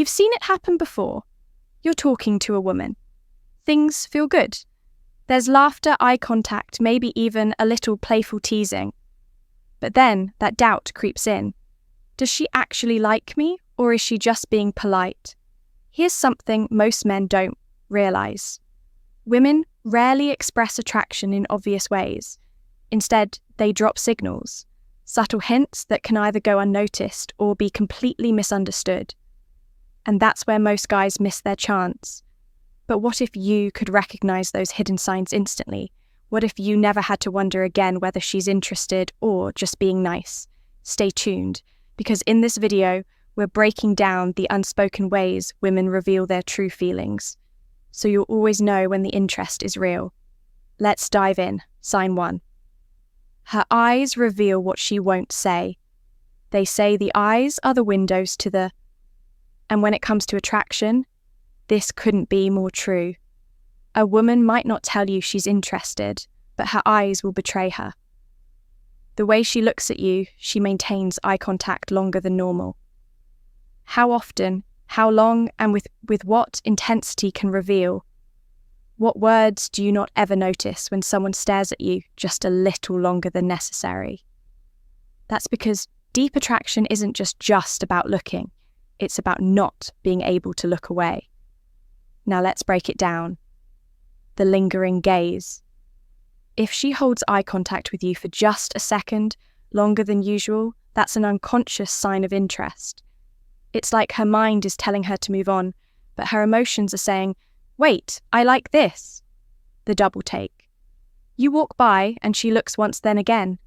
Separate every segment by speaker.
Speaker 1: You've seen it happen before. You're talking to a woman. Things feel good. There's laughter, eye contact, maybe even a little playful teasing. But then that doubt creeps in. Does she actually like me, or is she just being polite? Here's something most men don't realize. Women rarely express attraction in obvious ways. Instead, they drop signals, subtle hints that can either go unnoticed or be completely misunderstood. And that's where most guys miss their chance. But what if you could recognize those hidden signs instantly? What if you never had to wonder again whether she's interested or just being nice? Stay tuned, because in this video, we're breaking down the unspoken ways women reveal their true feelings, so you'll always know when the interest is real. Let's dive in. Sign 1. Her eyes reveal what she won't say. They say the eyes are the windows to the... And when it comes to attraction, this couldn't be more true. A woman might not tell you she's interested, but her eyes will betray her. The way she looks at you, she maintains eye contact longer than normal. How often, how long, and with what intensity can reveal. What words do you not ever notice when someone stares at you just a little longer than necessary? That's because deep attraction isn't just about looking. It's about not being able to look away. Now let's break it down. The lingering gaze. If she holds eye contact with you for just a second, longer than usual, that's an unconscious sign of interest. It's like her mind is telling her to move on, but her emotions are saying, "Wait, I like this." The double take. You walk by and she looks once then again.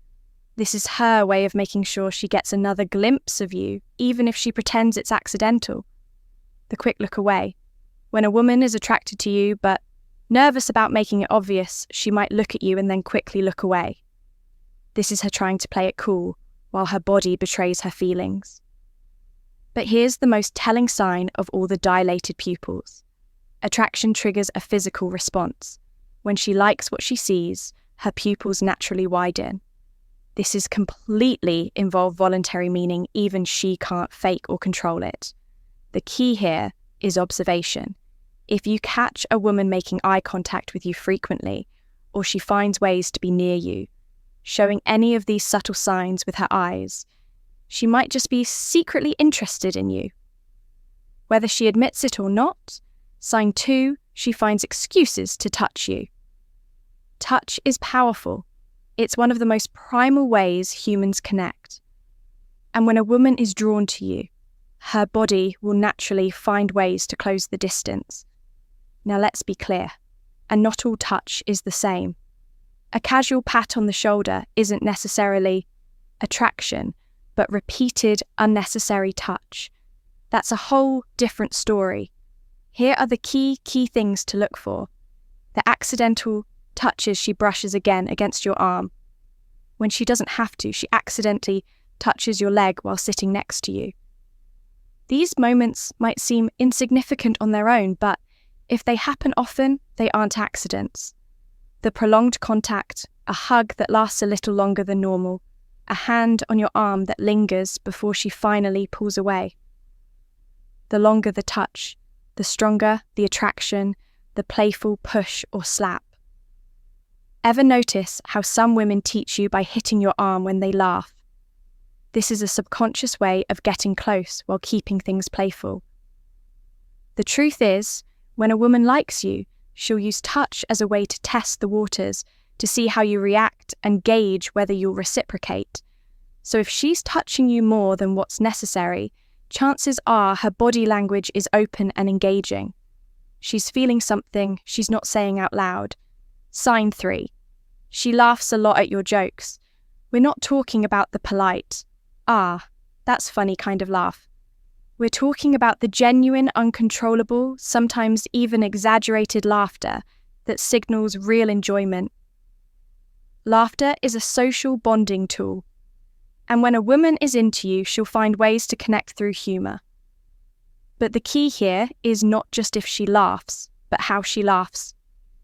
Speaker 1: This is her way of making sure she gets another glimpse of you, even if she pretends it's accidental. The quick look away. When a woman is attracted to you but nervous about making it obvious, she might look at you and then quickly look away. This is her trying to play it cool, while her body betrays her feelings. But here's the most telling sign of all the dilated pupils. Attraction triggers a physical response. When she likes what she sees, her pupils naturally widen. This is completely involved voluntary, meaning even she can't fake or control it. The key here is observation. If you catch a woman making eye contact with you frequently, or she finds ways to be near you, showing any of these subtle signs with her eyes, she might just be secretly interested in you. Whether she admits it or not, sign 2, she finds excuses to touch you. Touch is powerful. It's one of the most primal ways humans connect. And when a woman is drawn to you, her body will naturally find ways to close the distance. Now let's be clear, and not all touch is the same. A casual pat on the shoulder isn't necessarily attraction, but repeated unnecessary touch. That's a whole different story. Here are the key things to look for. The accidental touches she brushes again against your arm. When she doesn't have to, she accidentally touches your leg while sitting next to you. These moments might seem insignificant on their own, but if they happen often, they aren't accidents. The prolonged contact, a hug that lasts a little longer than normal, a hand on your arm that lingers before she finally pulls away. The longer the touch, the stronger the attraction, the playful push or slap. Ever notice how some women teach you by hitting your arm when they laugh? This is a subconscious way of getting close while keeping things playful. The truth is, when a woman likes you, she'll use touch as a way to test the waters, to see how you react and gauge whether you'll reciprocate. So if she's touching you more than what's necessary, chances are her body language is open and engaging. She's feeling something she's not saying out loud. Sign 3. She laughs a lot at your jokes. We're not talking about the polite, "Ah, that's funny" kind of laugh. We're talking about the genuine, uncontrollable, sometimes even exaggerated laughter that signals real enjoyment. Laughter is a social bonding tool. And when a woman is into you, she'll find ways to connect through humour. But the key here is not just if she laughs, but how she laughs.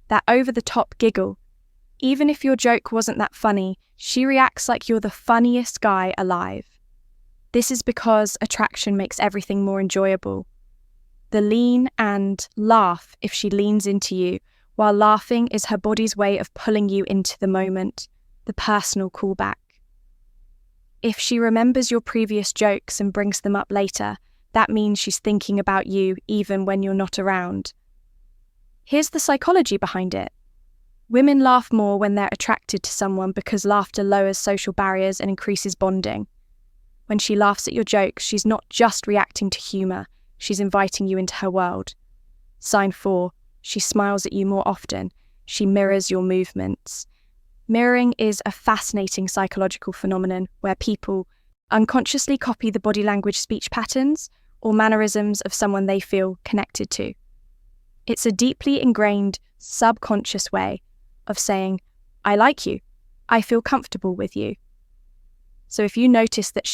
Speaker 1: That over-the-top giggle. Even if your joke wasn't that funny, she reacts like you're the funniest guy alive. This is because attraction makes everything more enjoyable. the lean and laugh if she leans into you, while laughing is her body's way of pulling you into the moment, the personal callback. If she remembers your previous jokes and brings them up later, that means she's thinking about you even when you're not around. Here's the psychology behind it. Women laugh more when they're attracted to someone because laughter lowers social barriers and increases bonding. When she laughs at your jokes, she's not just reacting to humour, she's inviting you into her world. Sign 4, she smiles at you more often. She mirrors your movements. Mirroring is a fascinating psychological phenomenon where people unconsciously copy the body language, speech patterns, or mannerisms of someone they feel connected to. It's a deeply ingrained, subconscious way of saying, I like you, I feel comfortable with you. So if you notice that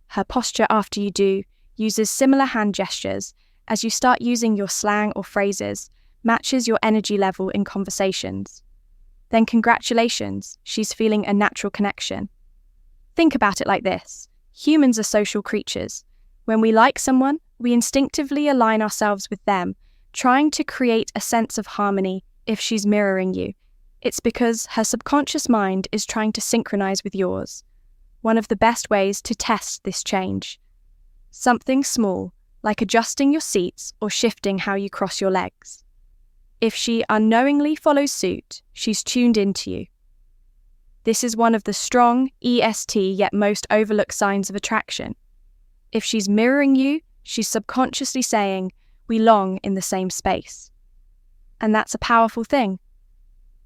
Speaker 1: her posture after you do, uses similar hand gestures, as you start using your slang or phrases, matches your energy level in conversations, then congratulations, she's feeling a natural connection. Think about it like this. Humans are social creatures. When we like someone, we instinctively align ourselves with them, trying to create a sense of harmony. If she's mirroring you, it's because her subconscious mind is trying to synchronize with yours. One of the best ways to test this change. Something small, like adjusting your seats or shifting how you cross your legs. If she unknowingly follows suit, she's tuned into you. This is one of the strong EST yet most overlooked signs of attraction. If she's mirroring you, she's subconsciously saying, we long in the same space. And that's a powerful thing.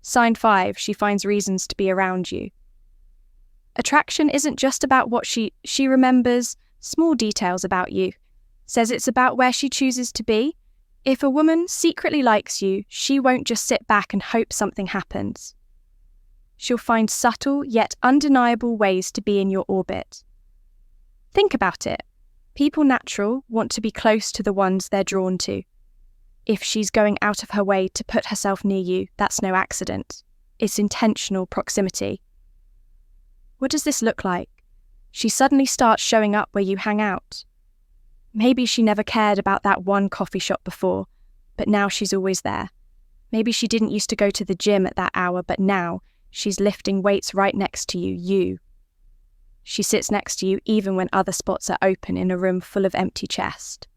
Speaker 1: Sign 5, she finds reasons to be around you. Attraction isn't just about what she remembers small details about you, says it's about where she chooses to be. If a woman secretly likes you, she won't just sit back and hope something happens. She'll find subtle yet undeniable ways to be in your orbit. Think about it. People naturally want to be close to the ones they're drawn to. If she's going out of her way to put herself near you, that's no accident. It's intentional proximity. What does this look like? She suddenly starts showing up where you hang out. Maybe she never cared about that one coffee shop before, but now she's always there. Maybe she didn't used to go to the gym at that hour, but now she's lifting weights right next to you. She sits next to you even when other spots are open in a room full of empty chest.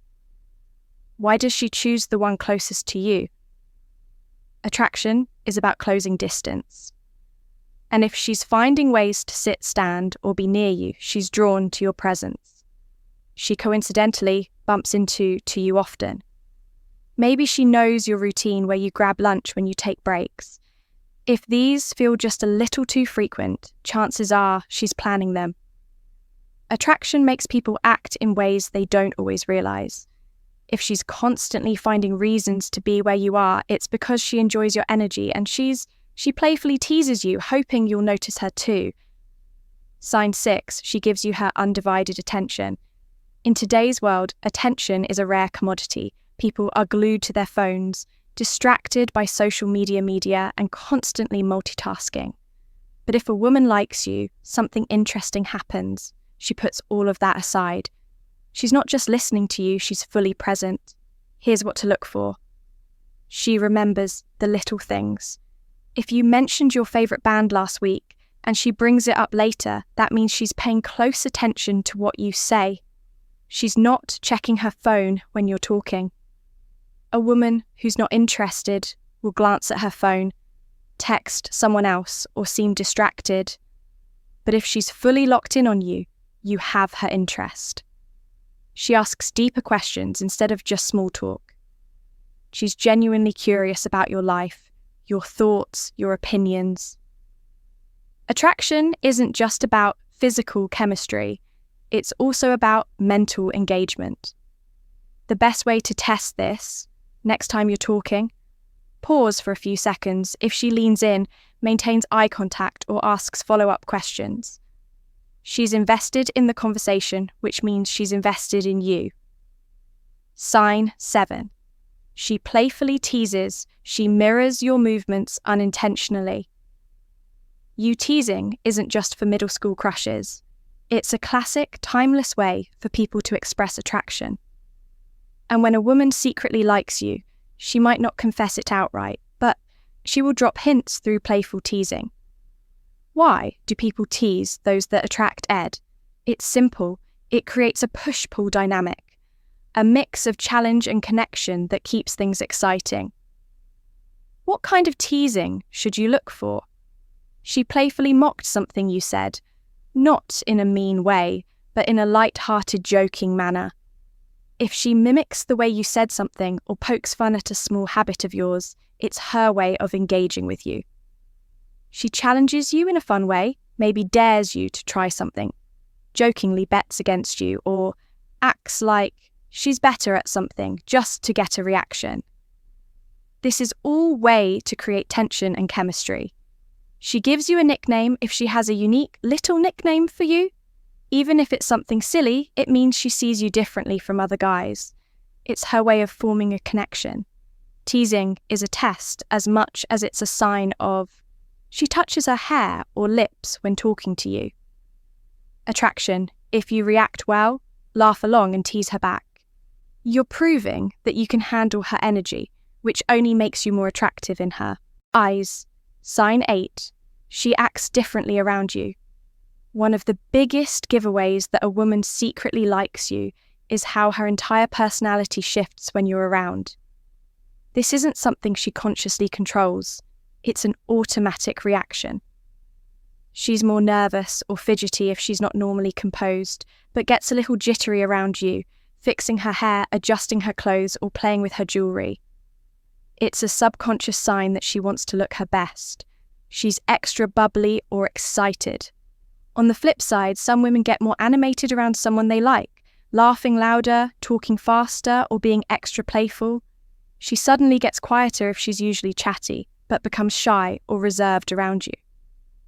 Speaker 1: Why does she choose the one closest to you? Attraction is about closing distance. And if she's finding ways to sit, stand, or be near you, she's drawn to your presence. She coincidentally bumps into you often. Maybe she knows your routine where you grab lunch when you take breaks. If these feel just a little too frequent, chances are she's planning them. Attraction makes people act in ways they don't always realize. If she's constantly finding reasons to be where you are, it's because she enjoys your energy and she playfully teases you, hoping you'll notice her too. Sign 6, she gives you her undivided attention. In today's world, attention is a rare commodity. People are glued to their phones, distracted by social media, and constantly multitasking. But if a woman likes you, something interesting happens. She puts all of that aside. She's not just listening to you, she's fully present. Here's what to look for. She remembers the little things. If you mentioned your favourite band last week and she brings it up later, that means she's paying close attention to what you say. She's not checking her phone when you're talking. A woman who's not interested will glance at her phone, text someone else, or seem distracted. But if she's fully locked in on you, you have her interest. She asks deeper questions instead of just small talk. She's genuinely curious about your life, your thoughts, your opinions. Attraction isn't just about physical chemistry. It's also about mental engagement. The best way to test this, next time you're talking, pause for a few seconds. If she leans in, maintains eye contact, or asks follow-up questions. She's invested in the conversation, which means she's invested in you. Sign 7. She playfully teases, she mirrors your movements unintentionally. You teasing isn't just for middle school crushes. It's a classic, timeless way for people to express attraction. And when a woman secretly likes you, she might not confess it outright, but she will drop hints through playful teasing. Why do people tease those that attract Ed? It's simple. It creates a push-pull dynamic, a mix of challenge and connection that keeps things exciting. What kind of teasing should you look for? She playfully mocked something you said, not in a mean way, but in a light-hearted, joking manner. If she mimics the way you said something or pokes fun at a small habit of yours, it's her way of engaging with you. She challenges you in a fun way, maybe dares you to try something, jokingly bets against you, or acts like she's better at something just to get a reaction. This is all way to create tension and chemistry. She gives you a nickname if she has a unique little nickname for you. Even if it's something silly, it means she sees you differently from other guys. It's her way of forming a connection. Teasing is a test as much as it's a sign of she touches her hair or lips when talking to you. Attraction: if you react well, laugh along and tease her back. You're proving that you can handle her energy, which only makes you more attractive in her eyes. Sign 8. She acts differently around you. One of the biggest giveaways that a woman secretly likes you is how her entire personality shifts when you're around. This isn't something she consciously controls. It's an automatic reaction. She's more nervous or fidgety if she's not normally composed, but gets a little jittery around you, fixing her hair, adjusting her clothes, or playing with her jewelry. It's a subconscious sign that she wants to look her best. She's extra bubbly or excited. On the flip side, some women get more animated around someone they like, laughing louder, talking faster, or being extra playful. She suddenly gets quieter if she's usually chatty, but becomes shy or reserved around you.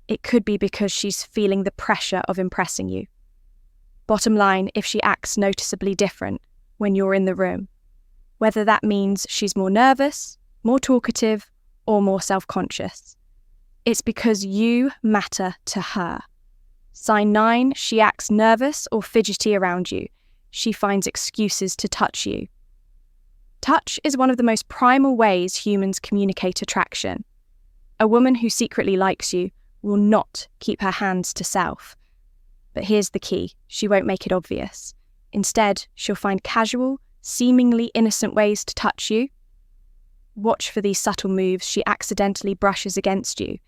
Speaker 1: It could be because she's feeling the pressure of impressing you. Bottom line, if she acts noticeably different when you're in the room, whether that means she's more nervous, more talkative, or more self-conscious, it's because you matter to her. Sign 9, she acts nervous or fidgety around you. She finds excuses to touch you. Touch is one of the most primal ways humans communicate attraction. A woman who secretly likes you will not keep her hands to self. But here's the key: she won't make it obvious. Instead, she'll find casual, seemingly innocent ways to touch you. Watch for these subtle moves she accidentally brushes against you,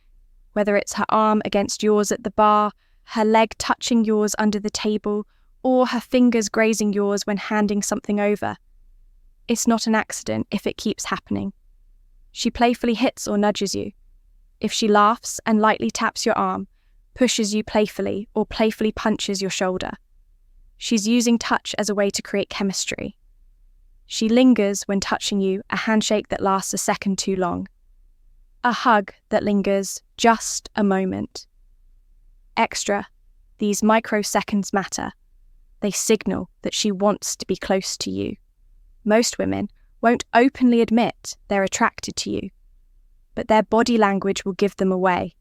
Speaker 1: whether it's her arm against yours at the bar, her leg touching yours under the table, or her fingers grazing yours when handing something over. It's not an accident if it keeps happening. She playfully hits or nudges you. If she laughs and lightly taps your arm, pushes you playfully, or playfully punches your shoulder, she's using touch as a way to create chemistry. She lingers when touching you, a handshake that lasts a second too long, a hug that lingers just a moment. Extra, these microseconds matter. They signal that she wants to be close to you. Most women won't openly admit they're attracted to you, but their body language will give them away.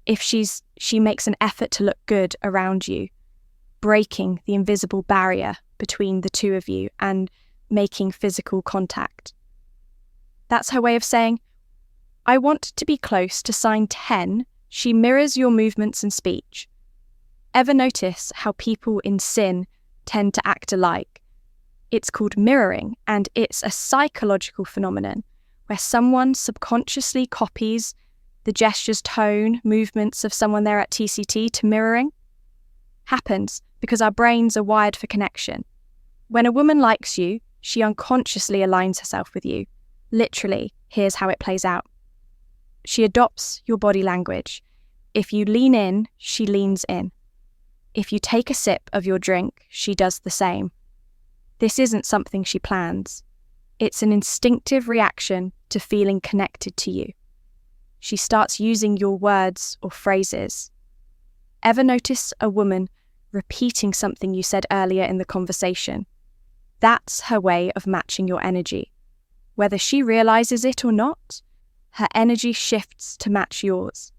Speaker 1: If she makes an effort to look good around you, breaking the invisible barrier between the two of you and making physical contact. That's her way of saying, I want to be close to sign 10. She mirrors your movements and speech. Ever notice how people in sin tend to act alike? It's called mirroring, and it's a psychological phenomenon where someone subconsciously copies the gestures, tone, movements of someone they're at TCT to mirroring. Happens because our brains are wired for connection. When a woman likes you, she unconsciously aligns herself with you. Literally, here's how it plays out. She adopts your body language. If you lean in, she leans in. If you take a sip of your drink, she does the same. This isn't something she plans. It's an instinctive reaction to feeling connected to you. She starts using your words or phrases. Ever notice a woman repeating something you said earlier in the conversation? That's her way of matching your energy. Whether she realizes it or not, her energy shifts to match yours.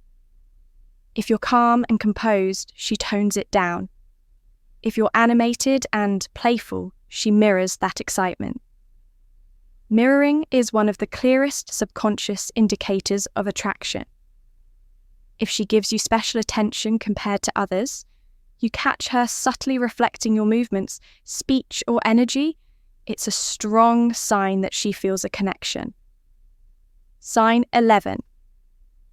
Speaker 1: If you're calm and composed, she tones it down. If you're animated and playful, she mirrors that excitement. Mirroring is one of the clearest subconscious indicators of attraction. If she gives you special attention compared to others, you catch her subtly reflecting your movements, speech, or energy, it's a strong sign that she feels a connection. Sign 11.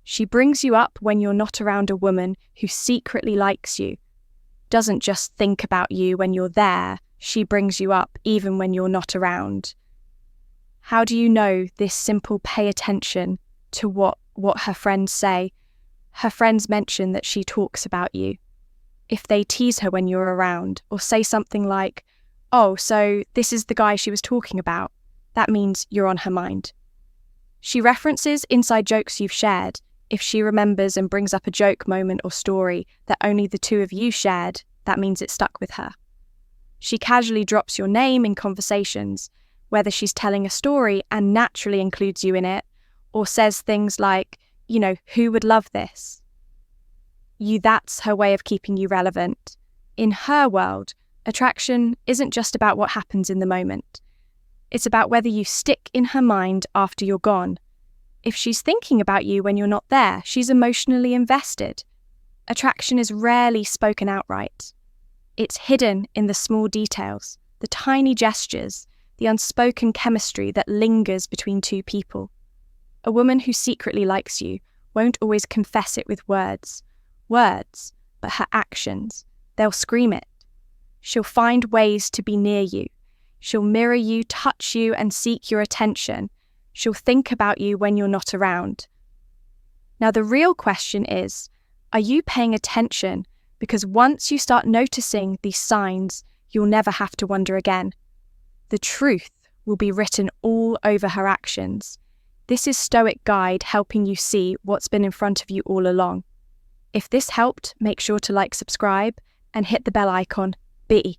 Speaker 1: She brings you up when you're not around a woman who secretly likes you. Doesn't just think about you when you're there, she brings you up even when you're not around. How do you know this simple pay attention to what her friends say? Her friends mention that she talks about you. If they tease her when you're around, or say something like, "Oh, so this is the guy she was talking about," that means you're on her mind. She references inside jokes you've shared. If she remembers and brings up a joke moment or story that only the two of you shared, that means it stuck with her. She casually drops your name in conversations, whether she's telling a story and naturally includes you in it, or says things like, "Who would love this?" That's her way of keeping you relevant. In her world, attraction isn't just about what happens in the moment. It's about whether you stick in her mind after you're gone. If she's thinking about you when you're not there, she's emotionally invested. Attraction is rarely spoken outright. It's hidden in the small details, the tiny gestures, the unspoken chemistry that lingers between two people. A woman who secretly likes you won't always confess it with words, but her actions. They'll scream it. She'll find ways to be near you. She'll mirror you, touch you, and seek your attention. She'll think about you when you're not around. Now, the real question is, are you paying attention? Because once you start noticing these signs, you'll never have to wonder again. The truth will be written all over her actions. This is Stoic Guide helping you see what's been in front of you all along. If this helped, make sure to subscribe, and hit the bell icon. Bye.